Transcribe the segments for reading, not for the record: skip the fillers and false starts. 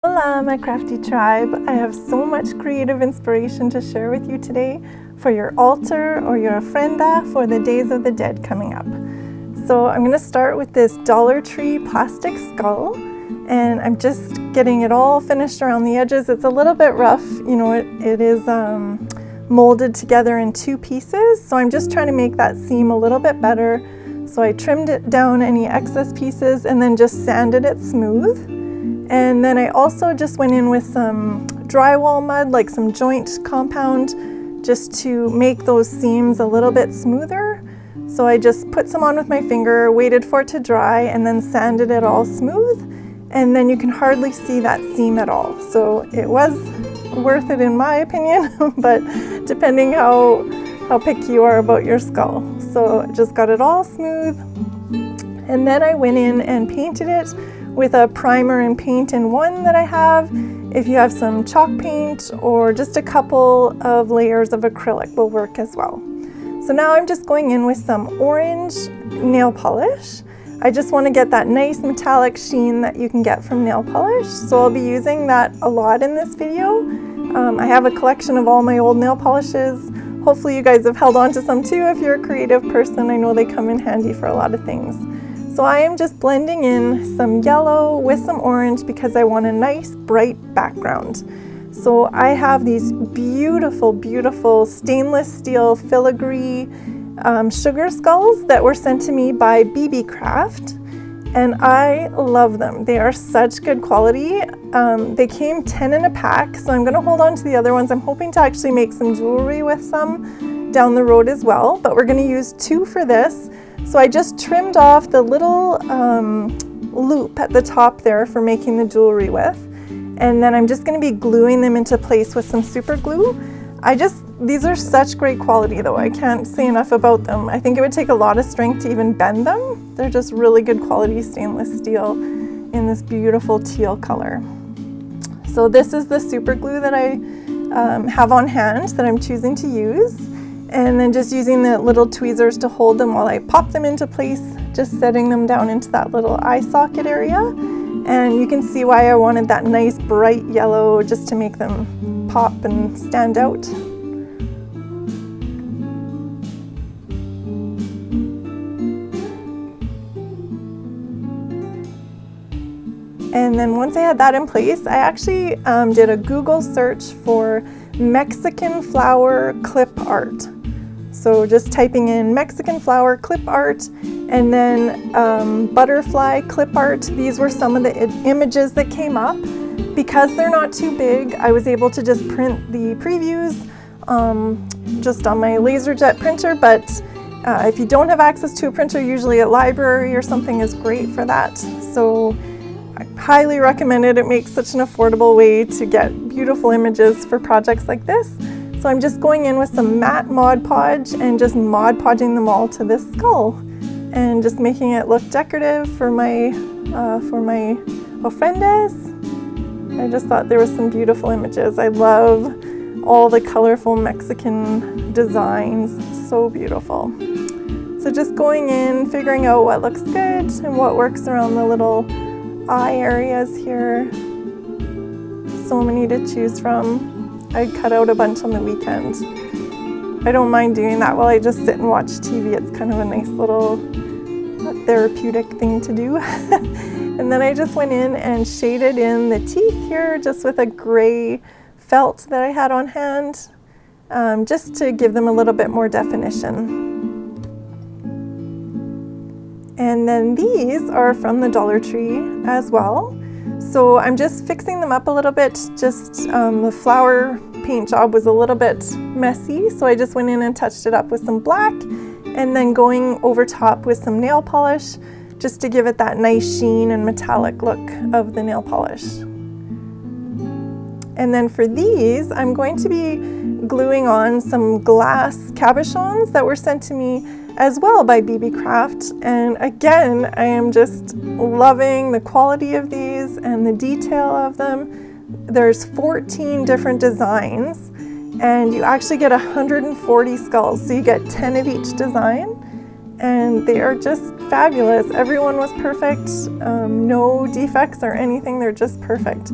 Hola, my crafty tribe. I have so much creative inspiration to share with you today for your altar or your ofrenda for the Days of the Dead coming up. So I'm going to start with this Dollartree plastic skull, and I'm just getting it all finished around the edges. It's a little bit rough, you know, it is molded together in two pieces, so I'm just trying to make that seam a little bit better. So I trimmed it down any excess pieces and then just sanded it smooth. And then I also just went in with some drywall mud, like some joint compound, just to make those seams a little bit smoother. So I just put some on with my finger, waited for it to dry, and then sanded it all smooth. And then you can hardly see that seam at all. So it was worth it in my opinion, but depending how picky you are about your skull. So I just got it all smooth. And then I went in and painted it with a primer and paint in one that I have. If you have some chalk paint or just a couple of layers of acrylic will work as well. So now I'm just going in with some orange nail polish. I just want to get that nice metallic sheen that you can get from nail polish. So I'll be using that a lot in this video. I have a collection of all my old nail polishes. Hopefully you guys have held on to some too if you're a creative person. I know they come in handy for a lot of things. So I am just blending in some yellow with some orange because I want a nice bright background. So I have these beautiful, beautiful stainless steel filigree sugar skulls that were sent to me by Beebeecraft, and I love them. They are such good quality. They came 10 in a pack, so I'm going to hold on to the other ones. I'm hoping to actually make some jewelry with some down the road as well, but we're going to use 2 for this. So I just trimmed off the little loop at the top there for making the jewelry with. And then I'm just going to be gluing them into place with some super glue. These are such great quality though. I can't say enough about them. I think it would take a lot of strength to even bend them. They're just really good quality stainless steel in this beautiful teal color. So this is the super glue that I have on hand that I'm choosing to use. And then just using the little tweezers to hold them while I pop them into place, just setting them down into that little eye socket area. And you can see why I wanted that nice bright yellow just to make them pop and stand out. And then once I had that in place, I actually did a Google search for Mexican flower clip art. So just typing in Mexican flower clip art and then butterfly clip art. These were some of the images that came up. Because they're not too big, I was able to just print the previews just on my LaserJet printer. But if you don't have access to a printer, usually a library or something is great for that. So I highly recommend it. It makes such an affordable way to get beautiful images for projects like this. So I'm just going in with some matte Mod Podge and just Mod Podging them all to this skull and just making it look decorative for my Ofrendas. I just thought there were some beautiful images. I love all the colorful Mexican designs, so beautiful. So just going in, figuring out what looks good and what works around the little eye areas here. So many to choose from. I cut out a bunch on the weekend. I don't mind doing that while I just sit and watch TV. It's kind of a nice little therapeutic thing to do. And then I just went in and shaded in the teeth here just with a gray felt that I had on hand, just to give them a little bit more definition. And then these are from the Dollartree as well. So I'm just fixing them up a little bit. Just the flower paint job was a little bit messy, so I just went in and touched it up with some black and then going over top with some nail polish just to give it that nice sheen and metallic look of the nail polish. And then for these, I'm going to be gluing on some glass cabachons that were sent to me as well by Beebeecraft. And again, I am just loving the quality of these and the detail of them. There's 14 different designs and you actually get 140 skulls. So you get 10 of each design and they are just fabulous. Everyone was perfect, no defects or anything, they're just perfect.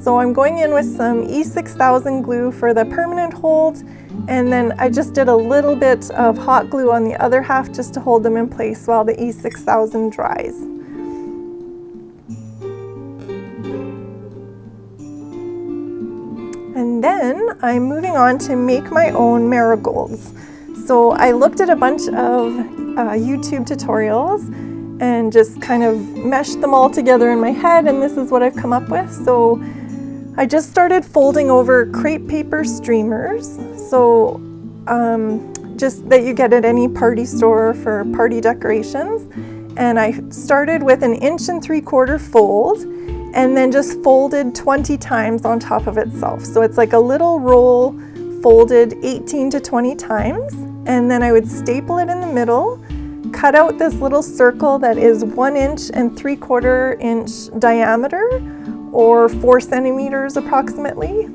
So I'm going in with some E6000 glue for the permanent hold, and then I just did a little bit of hot glue on the other half just to hold them in place while the E6000 dries. And then I'm moving on to make my own marigolds. So I looked at a bunch of YouTube tutorials and just kind of meshed them all together in my head, and this is what I've come up with. So I just started folding over crepe paper streamers. So just that you get at any party store for party decorations. And I started with an 1 3/4 fold, and then just folded 20 times on top of itself. So it's like a little roll folded 18 to 20 times. And then I would staple it in the middle, cut out this little circle that is 1 3/4 inch diameter, or 4 centimeters approximately.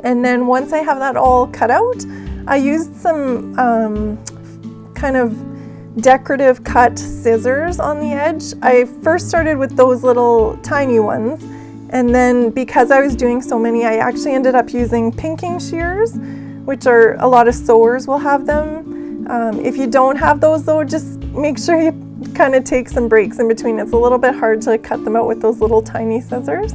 And then once I have that all cut out, I used some kind of decorative cut scissors on the edge. I first started with those little tiny ones, and then because I was doing so many, I actually ended up using pinking shears, which are, a lot of sewers will have them. If you don't have those though, just make sure you kind of take some breaks in between. It's a little bit hard to cut them out with those little tiny scissors.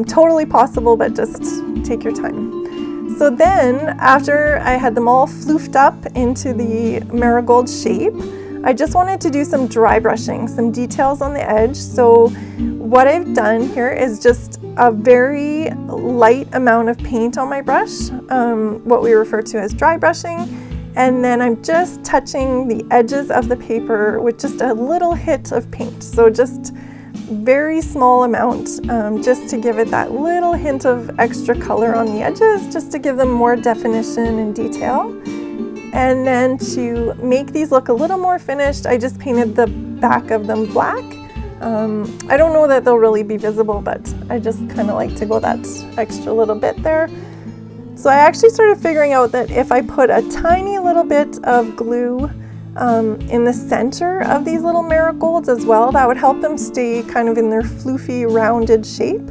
Totally possible, but just take your time. So then, after I had them all floofed up into the marigold shape, I just wanted to do some dry brushing, some details on the edge. So what I've done here is just a very light amount of paint on my brush, what we refer to as dry brushing. And then I'm just touching the edges of the paper with just a little hit of paint. So just very small amount, just to give it that little hint of extra color on the edges, just to give them more definition and detail. And then to make these look a little more finished, I just painted the back of them black. I don't know that they'll really be visible, but I just kind of like to go that extra little bit there. So I actually started figuring out that if I put a tiny little bit of glue in the center of these little marigolds as well, that would help them stay kind of in their floofy, rounded shape.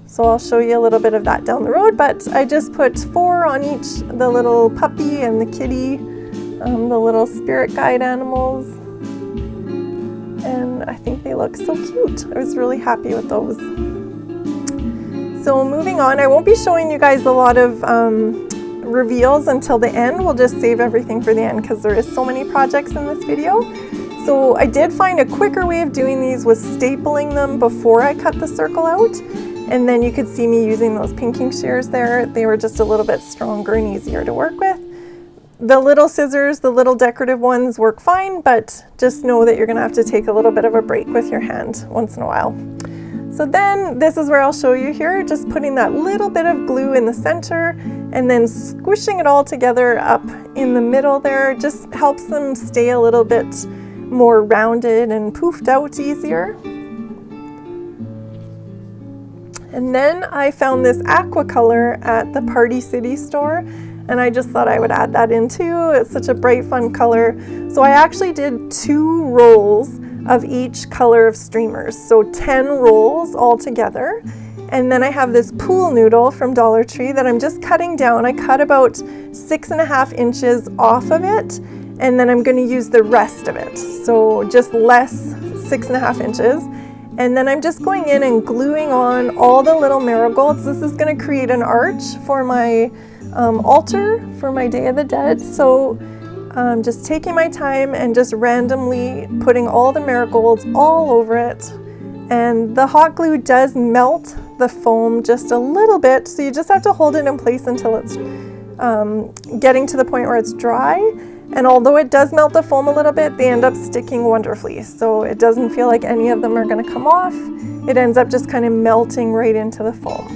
So I'll show you a little bit of that down the road, but I just put 4 on each, the little puppy and the kitty, the little spirit guide animals. And I think they look so cute. I was really happy with those. So moving on, I won't be showing you guys a lot of reveals until the end. We'll just save everything for the end because there is so many projects in this video. So I did find a quicker way of doing these was stapling them before I cut the circle out. And then you could see me using those pinking shears there. They were just a little bit stronger and easier to work with. The little scissors, the little decorative ones work fine, but just know that you're gonna have to take a little bit of a break with your hand once in a while. So then this is where I'll show you here, just putting that little bit of glue in the center and then squishing it all together up in the middle there. Just helps them stay a little bit more rounded and poofed out easier. And then I found this aqua color at the Party City store, and I just thought I would add that in too. It's such a bright, fun color. So I actually did 2 rolls of each color of streamers, so 10 rolls all together. And then I have this pool noodle from Dollartree that I'm just cutting down. I cut about 6.5 inches off of it, and then I'm going to use the rest of it, so just less 6.5 inches. And then I'm just going in and gluing on all the little marigolds. This is going to create an arch for my altar for my Day of the Dead. So just taking my time and just randomly putting all the marigolds all over it. And the hot glue does melt the foam just a little bit, so you just have to hold it in place until it's getting to the point where it's dry. And although it does melt the foam a little bit, they end up sticking wonderfully. So it doesn't feel like any of them are going to come off. It ends up just kind of melting right into the foam.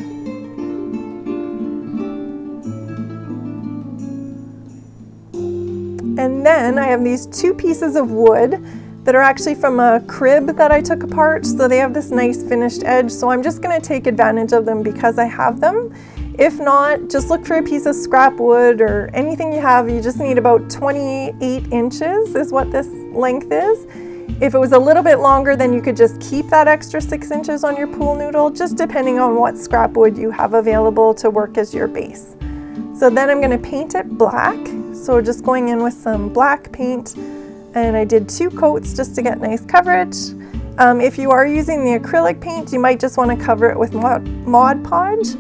And then I have these 2 pieces of wood that are actually from a crib that I took apart. So they have this nice finished edge. So I'm just going to take advantage of them because I have them. If not, just look for a piece of scrap wood or anything you have. You just need about 28 inches is what this length is. If it was a little bit longer, then you could just keep that extra 6 inches on your pool noodle, just depending on what scrap wood you have available to work as your base. So then I'm going to paint it black. So just going in with some black paint, and I did 2 coats just to get nice coverage. If you are using the acrylic paint, you might just want to cover it with Mod Podge.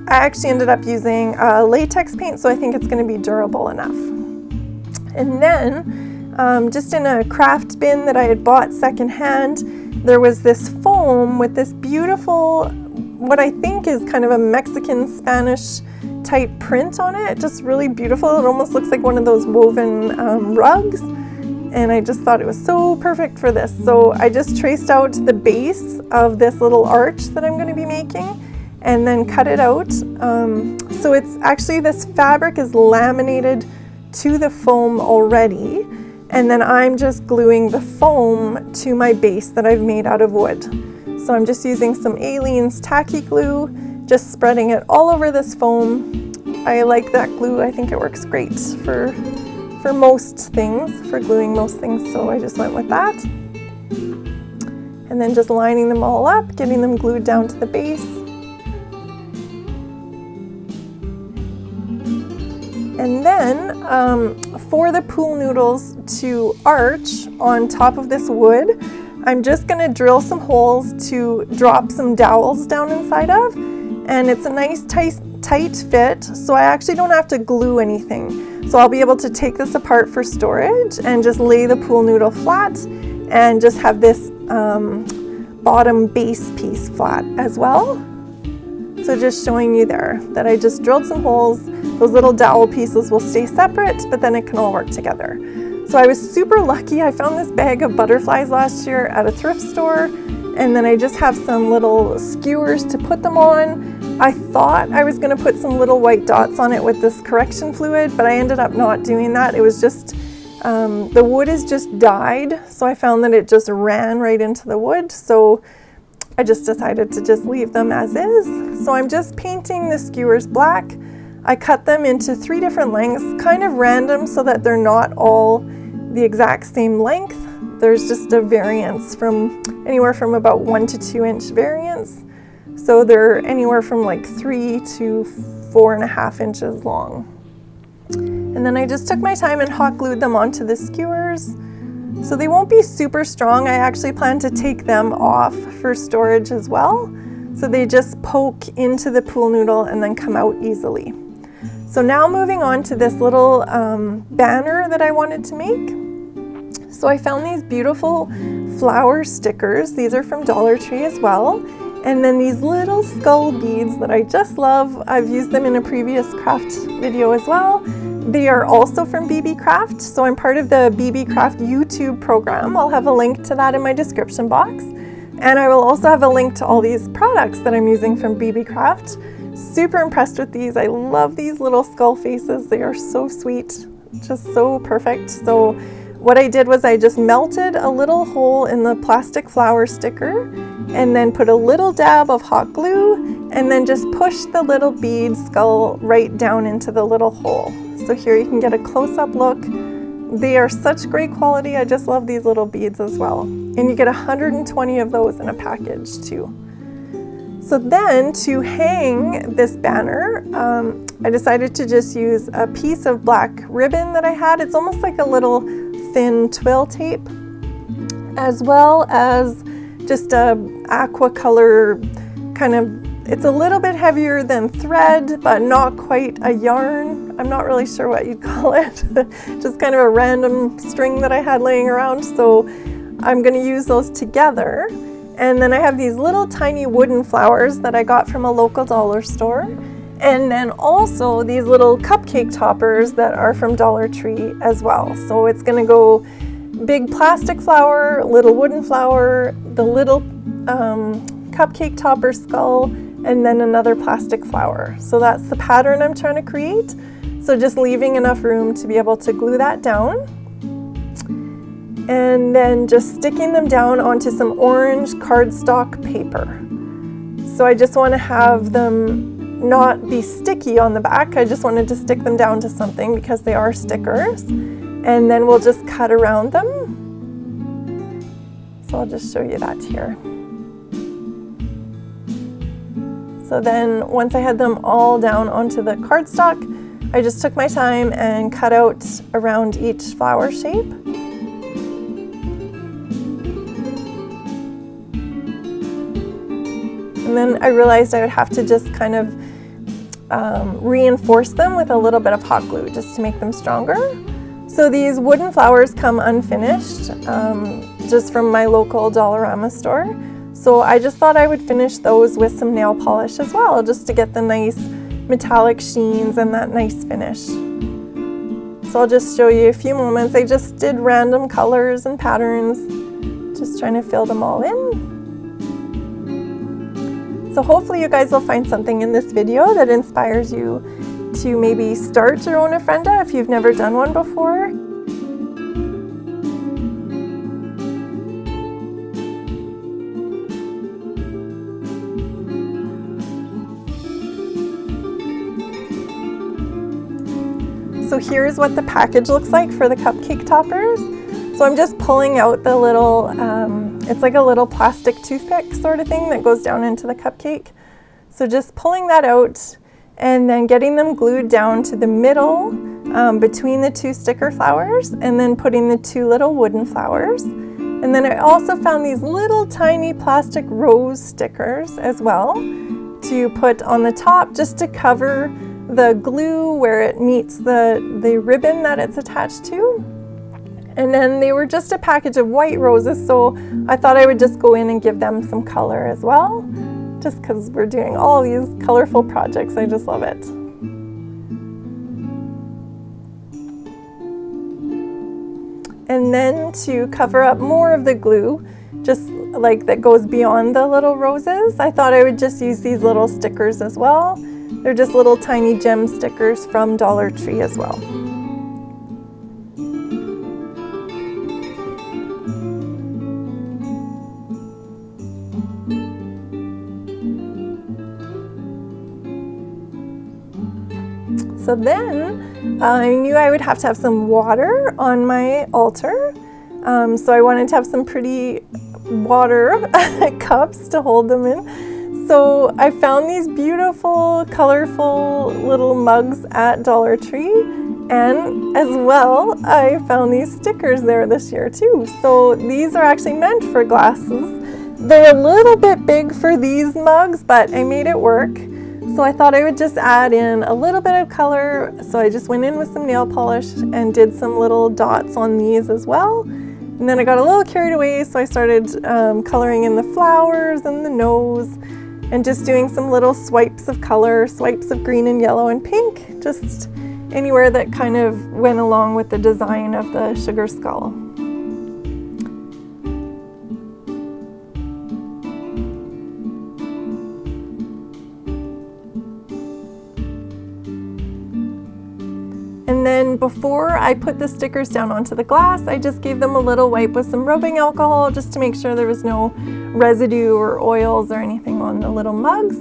I actually ended up using latex paint, so I think it's going to be durable enough. And then, just in a craft bin that I had bought secondhand, there was this foam with this beautiful, what I think is kind of a Mexican Spanish type print on it. Just really beautiful. It almost looks like one of those woven rugs. And I just thought it was so perfect for this. So I just traced out the base of this little arch that I'm going to be making and then cut it out. So it's actually, this fabric is laminated to the foam already, and then I'm just gluing the foam to my base that I've made out of wood. So I'm just using some Aleene's tacky glue, just spreading it all over this foam. I like that glue. I think it works great for most things, for gluing most things, so I just went with that. And then just lining them all up, getting them glued down to the base. And then for the pool noodles to arch on top of this wood, I'm just going to drill some holes to drop some dowels down inside of, and it's a nice tight fit, so I actually don't have to glue anything. So I'll be able to take this apart for storage and just lay the pool noodle flat and just have this bottom base piece flat as well. So just showing you there that I just drilled some holes. Those little dowel pieces will stay separate, but then it can all work together. So I was super lucky. I found this bag of butterflies last year at a thrift store, and then I just have some little skewers to put them on. I thought I was going to put some little white dots on it with this correction fluid, but I ended up not doing that. It was just, the wood is just dyed, so I found that it just ran right into the wood, so I just decided to just leave them as is. So I'm just painting the skewers black. I cut them into 3 different lengths, kind of random so that they're not all the exact same length. There's just a variance from anywhere from about 1 to 2 inch variance. So they're anywhere from like 3 to 4.5 inches long. And then I just took my time and hot glued them onto the skewers. So they won't be super strong. I actually plan to take them off for storage as well. So they just poke into the pool noodle and then come out easily. So now moving on to this little banner that I wanted to make. So I found these beautiful flower stickers. These are from Dollartree as well. And then these little skull beads that I just love. I've used them in a previous craft video as well. They are also from Beebeecraft. So I'm part of the Beebeecraft YouTube program. I'll have a link to that in my description box. And I will also have a link to all these products that I'm using from Beebeecraft. Super impressed with these. I love these little skull faces. They are so sweet, just so perfect. So what I did was I just melted a little hole in the plastic flower sticker and then put a little dab of hot glue and then just pushed the little bead skull right down into the little hole. So here you can get a close-up look. They are such great quality. I just love these little beads as well. And you get 120 of those in a package too. So then to hang this banner, I decided to just use a piece of black ribbon that I had. It's almost like a little thin twill tape, as well as just a aqua color kind of, it's a little bit heavier than thread, but not quite a yarn. I'm not really sure what you'd call it. Just kind of a random string that I had laying around. So I'm going to use those together. And then I have these little tiny wooden flowers that I got from a local dollar store. And then also these little cupcake toppers that are from Dollar Tree as well. So it's going to go big plastic flower, little wooden flower, the little cupcake topper skull, and then another plastic flower. So that's the pattern I'm trying to create. So just leaving enough room to be able to glue that down. And then just sticking them down onto some orange cardstock paper. So I just want to have them not be sticky on the back. I just wanted to stick them down to something because they are stickers. And then we'll just cut around them. So I'll just show you that here. So then once I had them all down onto the cardstock, I just took my time and cut out around each flower shape. And then I realized I would have to just kind of reinforce them with a little bit of hot glue just to make them stronger. So these wooden flowers come unfinished, just from my local Dollarama store. So I just thought I would finish those with some nail polish as well, just to get the nice metallic sheens and that nice finish. So I'll just show you a few moments. I just did random colors and patterns, just trying to fill them all in. So hopefully you guys will find something in this video that inspires you to maybe start your own ofrenda if you've never done one before. So here's what the package looks like for the cupcake toppers. So I'm just pulling out the little, it's like a little plastic toothpick sort of thing that goes down into the cupcake. So just pulling that out and then getting them glued down to the middle between the two sticker flowers, and then putting the two little wooden flowers. And then I also found these little tiny plastic rose stickers as well to put on the top just to cover the glue where it meets the ribbon that it's attached to. And then they were just a package of white roses, so I thought I would just go in and give them some color as well, just because we're doing all these colorful projects. I just love it. And then to cover up more of the glue, just like that goes beyond the little roses, I thought I would just use these little stickers as well. They're just little tiny gem stickers from Dollartree as well. So then I knew I would have to have some water on my altar. So I wanted to have some pretty water cups to hold them in. So I found these beautiful, colorful little mugs at Dollartree, and as well, I found these stickers there this year too. So these are actually meant for glasses. They're a little bit big for these mugs, but I made it work. So I thought I would just add in a little bit of color. So I just went in with some nail polish and did some little dots on these as well. And then I got a little carried away, so I started coloring in the flowers and the nose, and just doing some little swipes of color, swipes of green and yellow and pink, just anywhere that kind of went along with the design of the sugar skull. And then before I put the stickers down onto the glass, I just gave them a little wipe with some rubbing alcohol just to make sure there was no residue or oils or anything on the little mugs.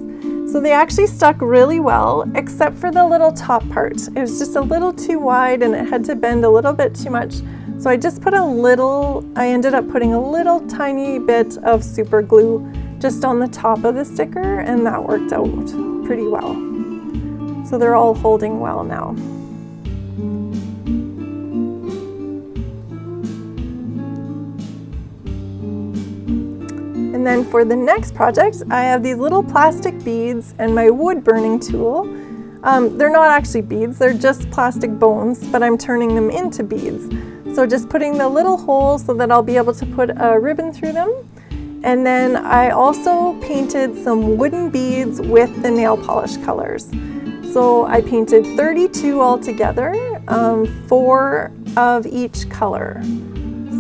So they actually stuck really well, except for the little top part. It was just a little too wide and it had to bend a little bit too much. So I just put I ended up putting a little tiny bit of super glue just on the top of the sticker, and that worked out pretty well. So they're all holding well now. And then for the next project, I have these little plastic beads and my wood burning tool. They're not actually beads, they're just plastic bones, but I'm turning them into beads. So just putting the little holes so that I'll be able to put a ribbon through them. And then I also painted some wooden beads with the nail polish colors. So I painted 32 altogether, 4 of each color.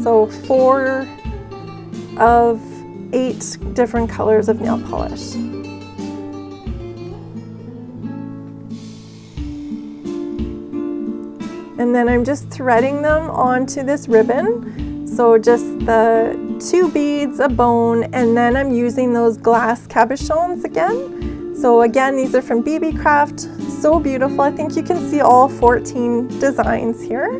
So 4 of 8 different colors of nail polish. And then I'm just threading them onto this ribbon. So just the 2 beads, a bone, and then I'm using those glass cabachons again. So again, these are from Beebeecraft. So beautiful. I think you can see all 14 designs here.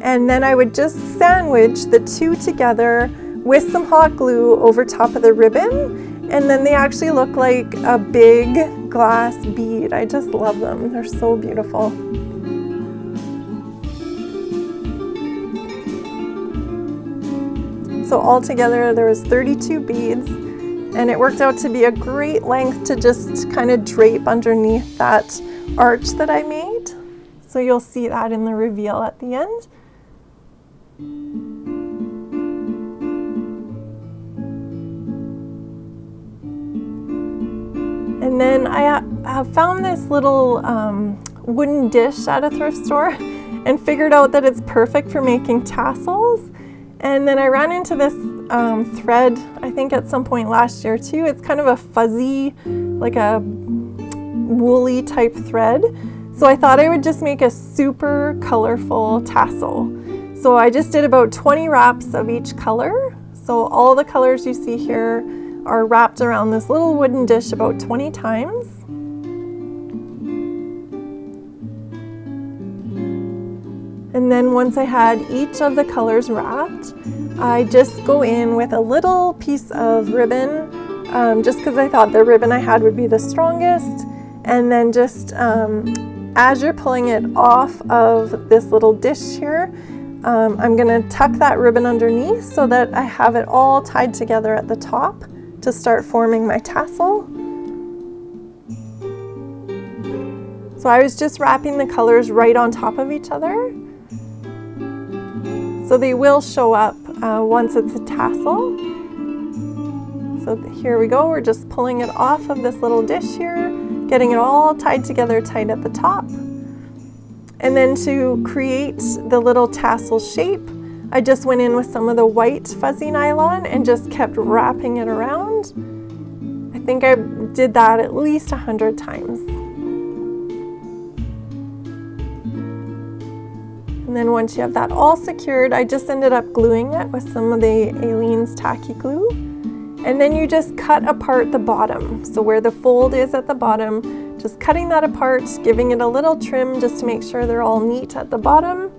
And then I would just sandwich the 2 together with some hot glue over top of the ribbon, and then they actually look like a big glass bead. I just love them. They're so beautiful. So altogether there was 32 beads, and it worked out to be a great length to just kind of drape underneath that arch that I made. So you'll see that in the reveal at the end. And then I have found this little wooden dish at a thrift store and figured out that it's perfect for making tassels. And then I ran into this thread, I think at some point last year too. It's kind of a fuzzy, like a woolly type thread. So I thought I would just make a super colorful tassel. So I just did about 20 wraps of each color. So all the colors you see here are wrapped around this little wooden dish about 20 times. And then once I had each of the colors wrapped, I just go in with a little piece of ribbon, just because I thought the ribbon I had would be the strongest. And then just as you're pulling it off of this little dish here, I'm gonna tuck that ribbon underneath so that I have it all tied together at the top to start forming my tassel. So I was just wrapping the colors right on top of each other. So they will show up once it's a tassel. So here we go, we're just pulling it off of this little dish here, getting it all tied together tight at the top. And then to create the little tassel shape, I just went in with some of the white fuzzy nylon and just kept wrapping it around. I think I did that at least 100 times. And then once you have that all secured, I just ended up gluing it with some of the Aleene's tacky glue. And then you just cut apart the bottom. So where the fold is at the bottom, just cutting that apart, giving it a little trim just to make sure they're all neat at the bottom.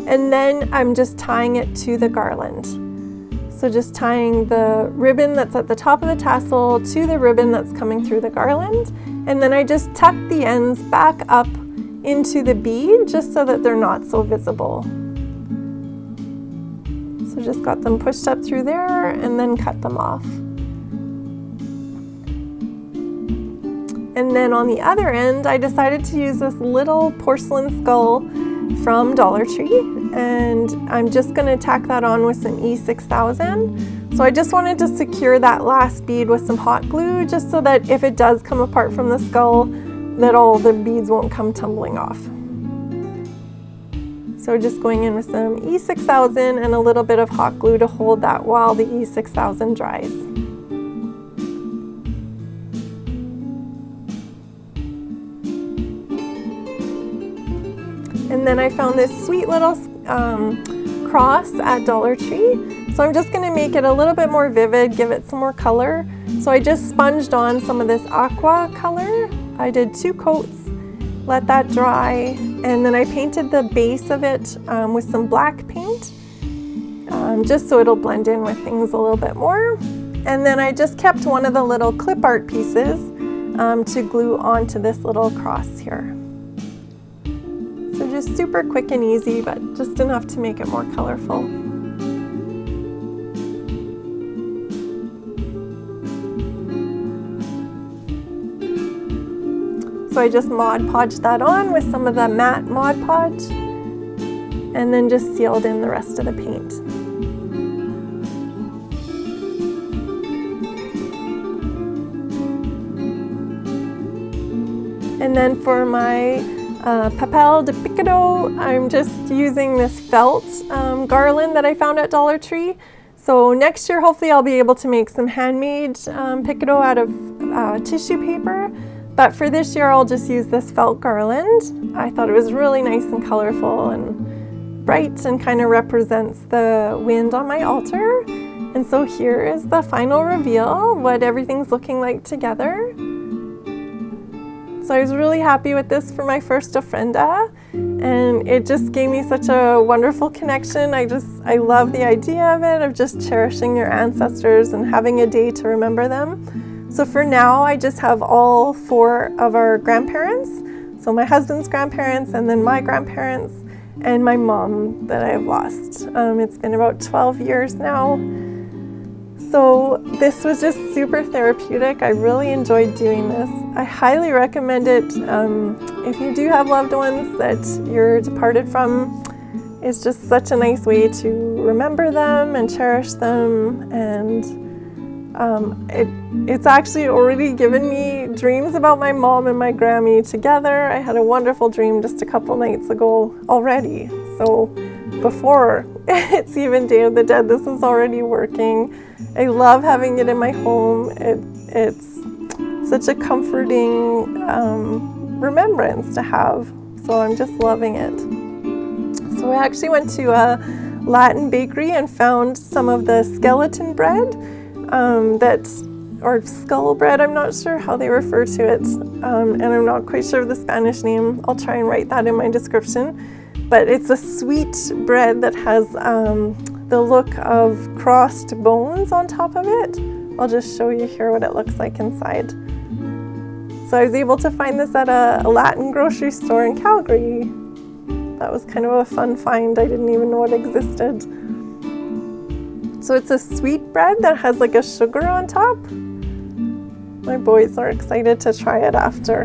And then I'm just tying it to the garland. So just tying the ribbon that's at the top of the tassel to the ribbon that's coming through the garland. And then I just tuck the ends back up into the bead just so that they're not so visible. So just got them pushed up through there and then cut them off. And then on the other end, I decided to use this little porcelain skull from Dollartree, and I'm just going to tack that on with some E6000. So I just wanted to secure that last bead with some hot glue just so that if it does come apart from the skull, that all the beads won't come tumbling off. So just going in with some E6000 and a little bit of hot glue to hold that while the E6000 dries. And then I found this sweet little cross at Dollartree. So I'm just going to make it a little bit more vivid, give it some more color. So I just sponged on some of this aqua color. I did 2 coats, let that dry, and then I painted the base of it with some black paint, just so it'll blend in with things a little bit more. And then I just kept one of the little clip art pieces to glue onto this little cross here. So just super quick and easy, but just enough to make it more colorful. So I just Mod Podged that on with some of the matte Mod Podge, and then just sealed in the rest of the paint. And then for my papel de picado, I'm just using this felt garland that I found at Dollar Tree. So next year, hopefully I'll be able to make some handmade picado out of tissue paper. But for this year, I'll just use this felt garland. I thought it was really nice and colorful and bright and kind of represents the wind on my altar. And so here is the final reveal, what everything's looking like together. So I was really happy with this for my first ofrenda, and it just gave me such a wonderful connection. I love the idea of it, of just cherishing your ancestors and having a day to remember them. So for now, I just have all 4 of our grandparents. So my husband's grandparents, and then my grandparents, and my mom that I've lost. It's been about 12 years now. So this was just super therapeutic. I really enjoyed doing this. I highly recommend it if you do have loved ones that you're departed from. It's just such a nice way to remember them and cherish them, and it's actually already given me dreams about my mom and my Grammy together. I had a wonderful dream just a couple nights ago already. So before it's even Day of the Dead, this is already working. I love having it in my home. It's such a comforting remembrance to have. So I'm just loving it. So I actually went to a Latin bakery and found some of the skeleton bread or skull bread, I'm not sure how they refer to it, and I'm not quite sure of the Spanish name. I'll try and write that in my description. But it's a sweet bread that has the look of crossed bones on top of it. I'll just show you here what it looks like inside. So I was able to find this at a Latin grocery store in Calgary. That was kind of a fun find. I didn't even know it existed. So it's a sweet bread that has like a sugar on top. My boys are excited to try it after.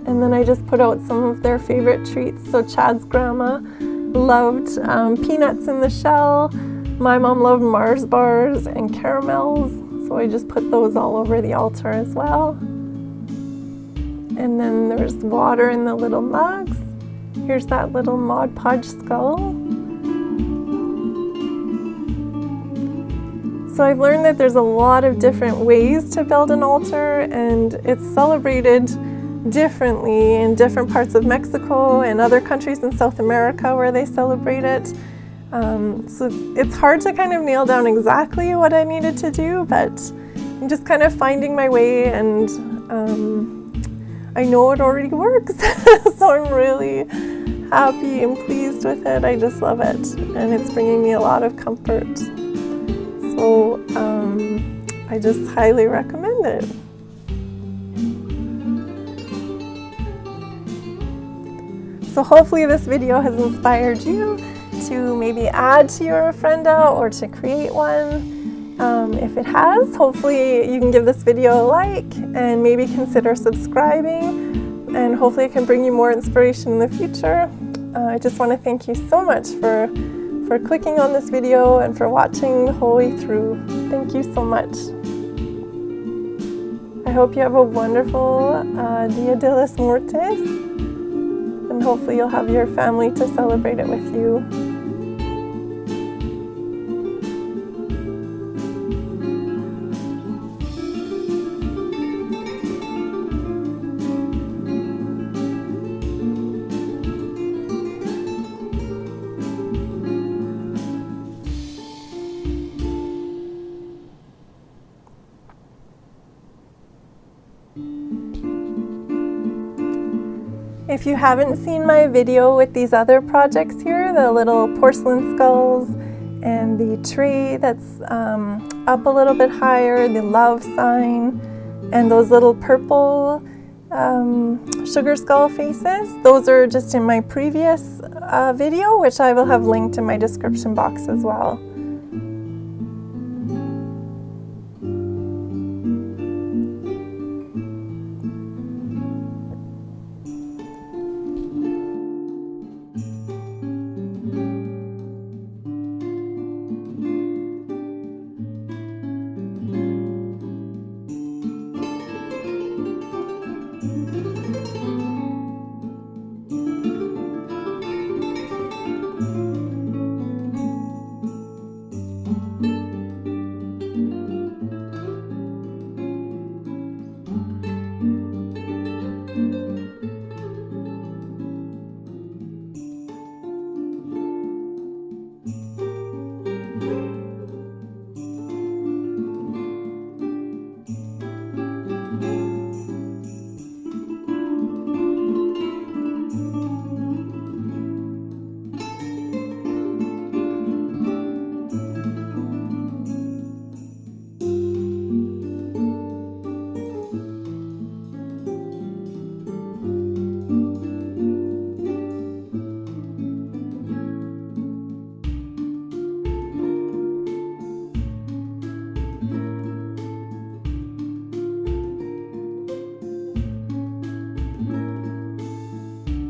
And then I just put out some of their favorite treats. So Chad's grandma loved peanuts in the shell. My mom loved Mars bars and caramels. So I just put those all over the altar as well. And then there's water in the little mugs. Here's that little Mod Podge skull. So I've learned that there's a lot of different ways to build an altar, and it's celebrated differently in different parts of Mexico and other countries in South America where they celebrate it. So it's hard to kind of nail down exactly what I needed to do, but I'm just kind of finding my way, and I know it already works. So I'm really happy and pleased with it. I just love it, and it's bringing me a lot of comfort. So I just highly recommend it. So hopefully this video has inspired you to maybe add to your ofrenda or to create one. If it has, hopefully you can give this video a like and maybe consider subscribing, and hopefully it can bring you more inspiration in the future. I just want to thank you so much for clicking on this video and for watching the whole way through. Thank you so much. I hope you have a wonderful Dia de los Muertos, and hopefully you'll have your family to celebrate it with you. If you haven't seen my video with these other projects here, the little porcelain skulls and the tree that's up a little bit higher, the love sign, and those little purple sugar skull faces, those are just in my previous video, which I will have linked in my description box as well.